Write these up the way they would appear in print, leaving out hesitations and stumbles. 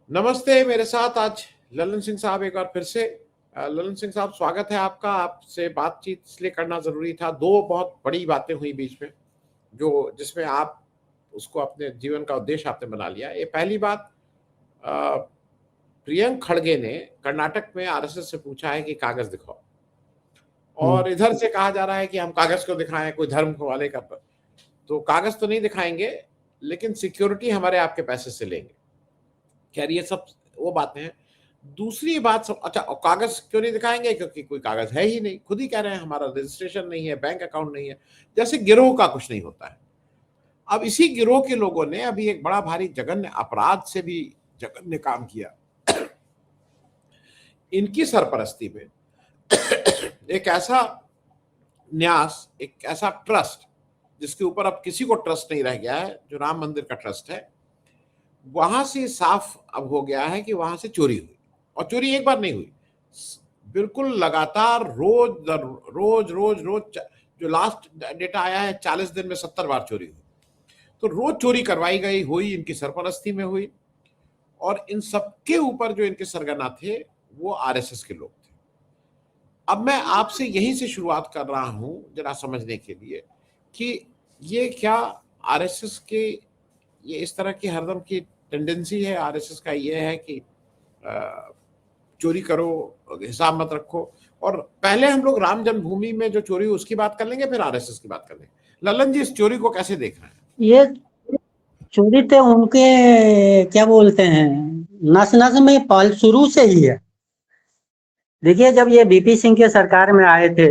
नमस्ते। मेरे साथ आज ललन सिंह साहब एक बार फिर से। ललन सिंह साहब, स्वागत है आपका। आपसे बातचीत इसलिए करना जरूरी था, दो बहुत बड़ी बातें हुई बीच में, जो जिसमें आप उसको अपने जीवन का उद्देश्य आपने बना लिया। ये पहली बात, अ, प्रियंक खड़गे ने कर्नाटक में आरएसएस से पूछा है कि कागज दिखाओ, हम्म। और इधर से कहा जा रहा है कि हम कागज क्यों दिखाएं, कोई धर्म वाले का। तो कागज तो नहीं दिखाएंगे, लेकिन सिक्योरिटी हमारे आपके पैसे से लेंगे। खैर, ये सब वो बातें हैं। दूसरी बात सब अच्छा, और कागज क्यों नहीं दिखाएंगे? क्योंकि कोई कागज है ही नहीं। खुद ही कह रहे हैं हमारा रजिस्ट्रेशन नहीं है, बैंक अकाउंट नहीं है, जैसे गिरोह का कुछ नहीं होता है। अब इसी गिरोह के लोगों ने अभी एक बड़ा भारी जघन्य अपराध से भी जघन्य काम किया। इनकी सरपरस्ती में एक ऐसा न्यास, एक ऐसा ट्रस्ट जिसके ऊपर अब किसी को ट्रस्ट नहीं रह गया है, जो राम मंदिर का ट्रस्ट है, वहां से साफ अब हो गया है कि वहां से चोरी हुई। और चोरी एक बार नहीं हुई, बिल्कुल लगातार रोज रोज रोज रोज। जो लास्ट डेटा आया है, 40 दिन में 70 बार चोरी हुई। तो रोज चोरी करवाई गई, हुई इनकी सरपरस्ती में हुई। और इन सबके ऊपर जो इनके सरगना थे, वो आरएसएस के लोग थे। अब मैं आपसे यहीं से शुरुआत कर रहा हूं, जरा समझने के लिए कि ये क्या आरएसएस के, ये इस तरह की हरदम की टेंडेंसी है आरएसएस का, ये है कि चोरी करो, हिसाब मत रखो। और पहले हम लोग राम जन्मभूमि में जो चोरी हुई उसकी बात कर लेंगे, फिर आरएसएस की बात कर लेंगे। ललन जी, इस चोरी को कैसे देख रहे हैं? ये चोरी तो उनके क्या बोलते हैं, नस नस में पल शुरू से ही है। देखिए, जब ये बीपी सिंह के सरकार में आए थे,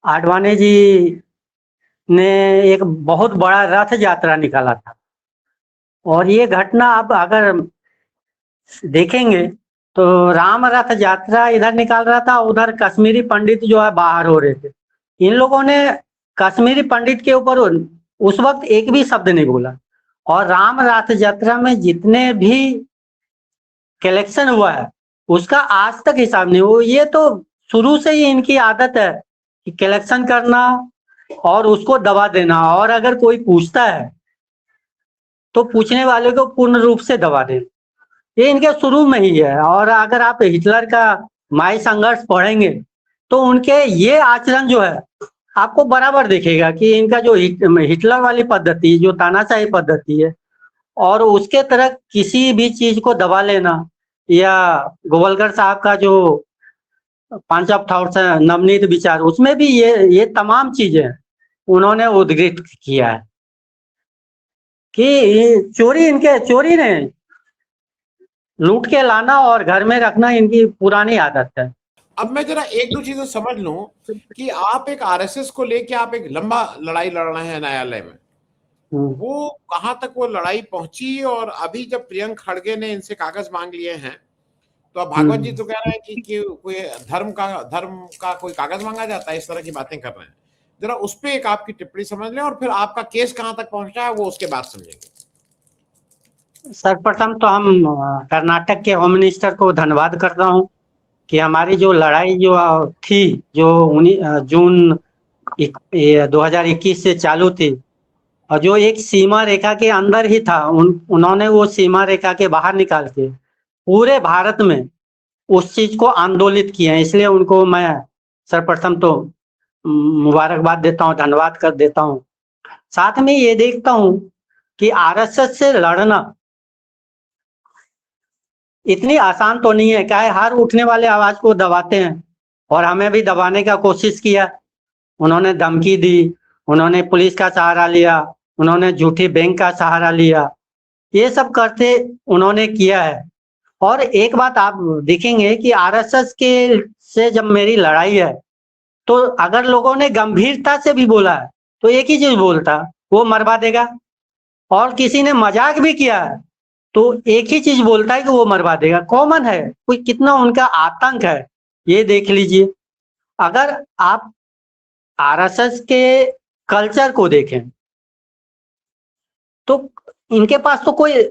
आडवाणी जी ने एक बहुत बड़ा रथ यात्रा निकाला था। और ये घटना आप अगर देखेंगे तो राम रथ यात्रा इधर निकाल रहा था, उधर कश्मीरी पंडित जो है बाहर हो रहे थे। इन लोगों ने कश्मीरी पंडित के ऊपर उस वक्त एक भी शब्द नहीं बोला। और राम रथ यात्रा में जितने भी कलेक्शन हुआ है, उसका आज तक हिसाब नहीं हो। ये तो शुरू से ही इनकी आदत है कि कलेक्शन करना और उसको दबा देना, और अगर कोई पूछता है तो पूछने वाले को पूर्ण रूप से दबा देना। ये इनके शुरू में ही है। और अगर आप हिटलर का माई संघर्ष पढ़ेंगे तो उनके ये आचरण जो है आपको बराबर दिखेगा कि इनका जो हिटलर वाली पद्धति, जो तानाशाही पद्धति है, और उसके तरह किसी भी चीज को दबा लेना, या गोवलकर साहब का जो पंच ऑफ थॉट्स है, नवनीत विचार, उसमें भी ये तमाम चीजें उन्होंने उद्घृत किया है कि चोरी ने लूट के लाना और घर में रखना इनकी पुरानी आदत है। अब मैं जरा एक दो चीजें समझ लूं कि आप एक आरएसएस को लेके आप एक लंबा लड़ाई लड़ रहे हैं न्यायालय में। वो कहां तक वो लड़ाई पहुंची? और अभी जब प्रियंक खड़गे ने इनसे कागज मांग लिए हैं, तो अब भागवत जी तो कह रहे हैं कि कोई धर्म का कोई कागज मांगा जाता है, इस तरह की बातें कर रहे हैं। जरा उस पर एक आपकी टिप्पणी समझ लें, और फिर आपका केस कहां तक पहुंचा है वो उसके बाद समझेंगे। सर्वप्रथम तो हम कर्नाटक के होम मिनिस्टर को धन्यवाद करता हूं कि हमारी जो लड़ाई जो थी, जो जून 2021 से चालू थी, और जो एक सीमा रेखा के अंदर ही था, उन्होंने वो सीमा रेखा के बाहर निकाल के पूरे भारत में उस चीज को आंदोलित किया है। इसलिए उनको मैं सर्वप्रथम तो मुबारकबाद देता हूँ, धन्यवाद कर देता हूँ। साथ में ये देखता हूँ कि आरएसएस से लड़ना इतनी आसान तो नहीं है। क्या है, हर उठने वाले आवाज को दबाते हैं, और हमें भी दबाने का कोशिश किया। उन्होंने धमकी दी, उन्होंने पुलिस का सहारा लिया, उन्होंने झूठी बैंक का सहारा लिया, ये सब करते उन्होंने किया है। और एक बात आप देखेंगे कि आरएसएस के से जब मेरी लड़ाई है, तो अगर लोगों ने गंभीरता से भी बोला है तो एक ही चीज बोलता, वो मरवा देगा। और किसी ने मजाक भी किया है तो एक ही चीज बोलता है कि वो मरवा देगा। कॉमन है, कोई कितना उनका आतंक है ये देख लीजिए। अगर आप आरएसएस के कल्चर को देखें तो इनके पास तो कोई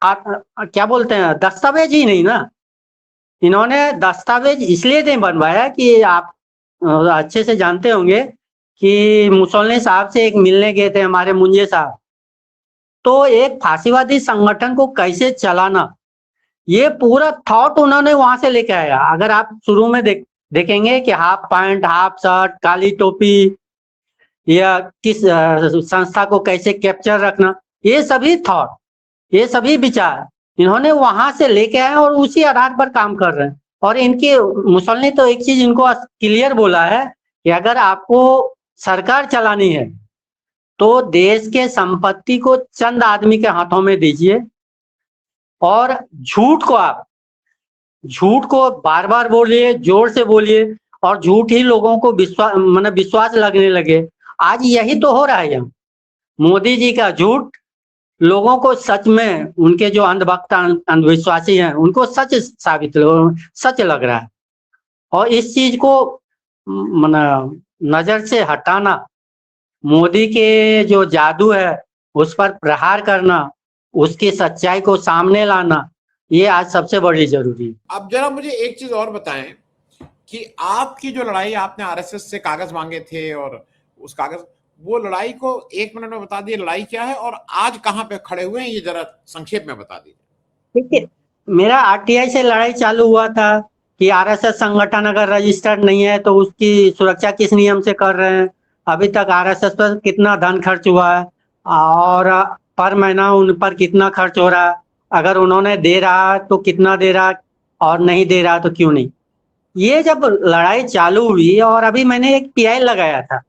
क्या बोलते हैं, दस्तावेज ही नहीं ना। इन्होंने दस्तावेज इसलिए नहीं बनवाया कि आप अच्छे से जानते होंगे कि मुसोलिनी साहब से एक मिलने गए थे हमारे मुंजे साहब, तो एक फांसीवादी संगठन को कैसे चलाना ये पूरा थॉट उन्होंने वहां से लेके आया। अगर आप शुरू में देखेंगे कि हाफ पैंट, हाफ शर्ट, काली टोपी, या किस संस्था को कैसे कैप्चर रखना, ये सभी थॉट, ये सभी विचार इन्होंने वहां से लेके आए और उसी आधार पर काम कर रहे हैं। और इनके मुसल ने तो एक चीज इनको क्लियर बोला है कि अगर आपको सरकार चलानी है तो देश के संपत्ति को चंद आदमी के हाथों में दीजिए, और झूठ को बार बार बोलिए, जोर से बोलिए, और झूठ ही लोगों को विश्वास लगने लगे। आज यही तो हो रहा है यहाँ। मोदी जी का झूठ लोगों को सच में, उनके जो अंधभक्त अंधविश्वासी हैं उनको सच लग रहा है। और इस चीज को नजर से हटाना, मोदी के जो जादू है उस पर प्रहार करना, उसकी सच्चाई को सामने लाना, ये आज सबसे बड़ी जरूरी है। अब जरा मुझे एक चीज और बताएं कि आपकी जो लड़ाई, आपने आरएसएस से कागज मांगे थे और उस कागज, वो लड़ाई को 1 मिनट में बता दिए लड़ाई क्या है और आज कहां पे खड़े हुए हैं, ये जरा संक्षेप में बता दीजिए। देखिए, मेरा आरटीआई से लड़ाई चालू हुआ था कि आरएसएस संगठन अगर रजिस्टर्ड नहीं है तो उसकी सुरक्षा किस नियम से कर रहे हैं, अभी तक आरएसएस पर कितना धन खर्च हुआ है और पर महीना उन पर कितना खर्च हो रहा है, अगर उन्होंने दे रहा तो कितना दे रहा और नहीं दे रहा तो क्यों नहीं। ये जब लड़ाई चालू हुई, और अभी मैंने एक पीआई लगाया था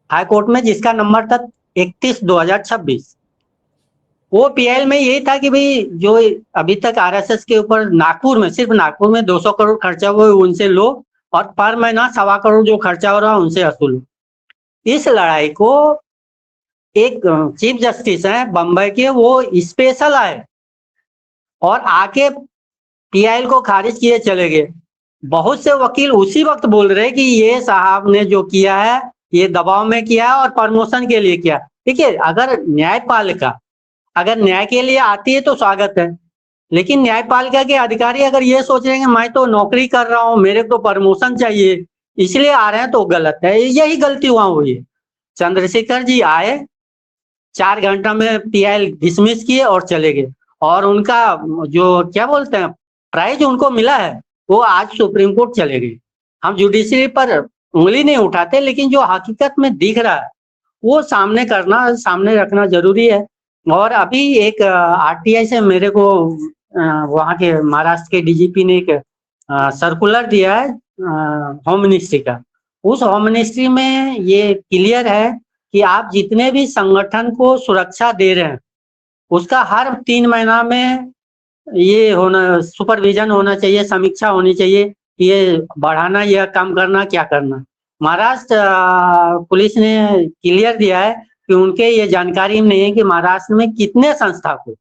हाई कोर्ट में जिसका नंबर था 31/2026। वो पीआईएल में यही था कि भाई जो अभी तक आरएसएस के ऊपर नागपुर में, सिर्फ नागपुर में 200 करोड़ खर्चा हुआ है उनसे लो, और पर महीना 1.25 करोड़ जो खर्चा हो रहा है उनसे वसूलो। इस लड़ाई को एक चीफ जस्टिस हैं बम्बई के, वो स्पेशल आए और आके पीआईएल को खारिज किए चले गए। बहुत से वकील उसी वक्त बोल रहे कि ये साहब ने जो किया है ये दबाव में किया है और प्रमोशन के लिए किया। देखिए, अगर न्यायपालिका अगर न्याय के लिए आती है तो स्वागत है, लेकिन न्यायपालिका के अधिकारी अगर ये सोच रहे हैं कि मैं तो नौकरी कर रहा हूं, मेरे को प्रमोशन चाहिए इसलिए आ रहे हैं, तो गलत है। यही गलती वहां हुई है। चंद्रशेखर जी आए, 4 घंटा में पीआईएल डिसमिस किए और चले गए, और उनका जो क्या बोलते हैं प्राइज उनको मिला है, वो आज सुप्रीम कोर्ट चले गए। हम जुडिशरी पर उंगली नहीं उठाते, लेकिन जो हकीकत में दिख रहा है वो सामने रखना जरूरी है। और अभी एक आरटीआई से मेरे को वहाँ के महाराष्ट्र के डीजीपी ने एक सर्कुलर दिया है होम मिनिस्ट्री का। उस होम मिनिस्ट्री में ये क्लियर है कि आप जितने भी संगठन को सुरक्षा दे रहे हैं उसका हर 3 महीना में ये होना, सुपरविजन होना चाहिए, समीक्षा होनी चाहिए, ये बढ़ाना या कम करना, क्या करना। महाराष्ट्र पुलिस ने क्लियर दिया है कि उनके ये जानकारी नहीं है कि महाराष्ट्र में कितने संस्था को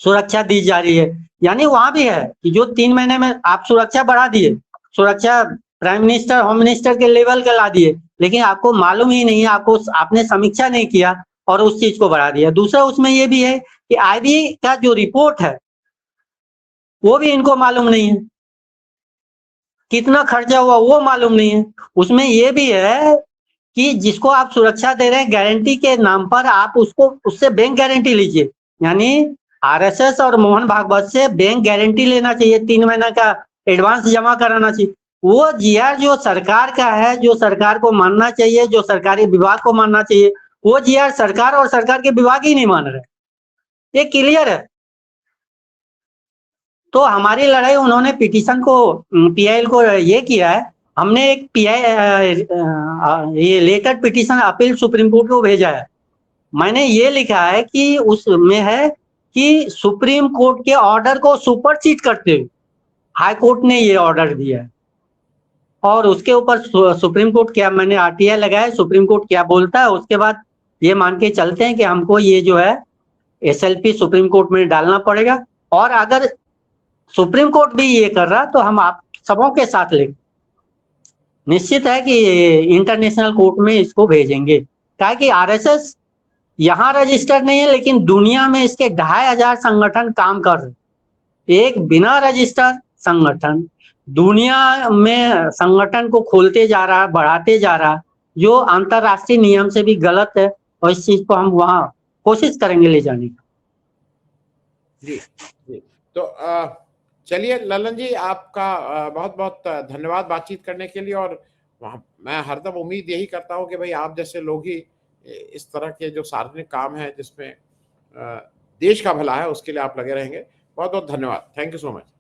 सुरक्षा दी जा रही है। यानी वहां भी है कि जो 3 महीने में आप सुरक्षा बढ़ा दिए, सुरक्षा प्राइम मिनिस्टर, होम मिनिस्टर के लेवल के ला दिए, लेकिन आपको मालूम ही नहीं है, आपने समीक्षा नहीं किया और उस चीज को बढ़ा दिया। दूसरा उसमें ये भी है कि आईबी का जो रिपोर्ट है वो भी इनको मालूम नहीं है, कितना खर्चा हुआ वो मालूम नहीं है। उसमें ये भी है कि जिसको आप सुरक्षा दे रहे हैं गारंटी के नाम पर, आप उससे बैंक गारंटी लीजिए। यानी आरएसएस और मोहन भागवत से बैंक गारंटी लेना चाहिए, 3 महीना का एडवांस जमा कराना चाहिए। वो जीआर जो सरकार का है, जो सरकार को मानना चाहिए, जो सरकारी विभाग को मानना चाहिए, वो जीआर सरकार और सरकार के विभाग ही नहीं मान रहे। ये क्लियर है। तो हमारी लड़ाई, उन्होंने पिटीशन को, पीआईएल को ये किया है, हमने एक ये letter petition appeal Supreme Court को भेजा है। मैंने ये लिखा है कि उसमें है कि सुप्रीम कोर्ट के ऑर्डर को सुपरसीड करते हुए हाई कोर्ट ने ये ऑर्डर दिया है, और उसके ऊपर सुप्रीम कोर्ट क्या, मैंने आरटीआई लगाया, सुप्रीम कोर्ट क्या बोलता है उसके बाद ये मान के चलते हैं कि हमको ये जो है एसएलपी सुप्रीम कोर्ट में डालना पड़ेगा। और अगर सुप्रीम कोर्ट भी ये कर रहा तो हम आप सबों के साथ ले, निश्चित है कि इंटरनेशनल कोर्ट में इसको भेजेंगे। क्या कि आरएसएस यहाँ रजिस्टर नहीं है, लेकिन दुनिया में इसके 2500 संगठन काम कर रहे। एक बिना रजिस्टर संगठन दुनिया में संगठन को खोलते जा रहा, बढ़ाते जा रहा, जो अंतरराष्ट्रीय नियम से भी गलत है, और इस चीज को हम वहां कोशिश करेंगे ले जाने की। जी जी। तो चलिए ललन जी, आपका बहुत बहुत धन्यवाद बातचीत करने के लिए। और मैं हरदम उम्मीद यही करता हूँ कि भाई आप जैसे लोग ही इस तरह के जो सार्वजनिक काम है जिसमें देश का भला है उसके लिए आप लगे रहेंगे। बहुत बहुत धन्यवाद। Thank you so much.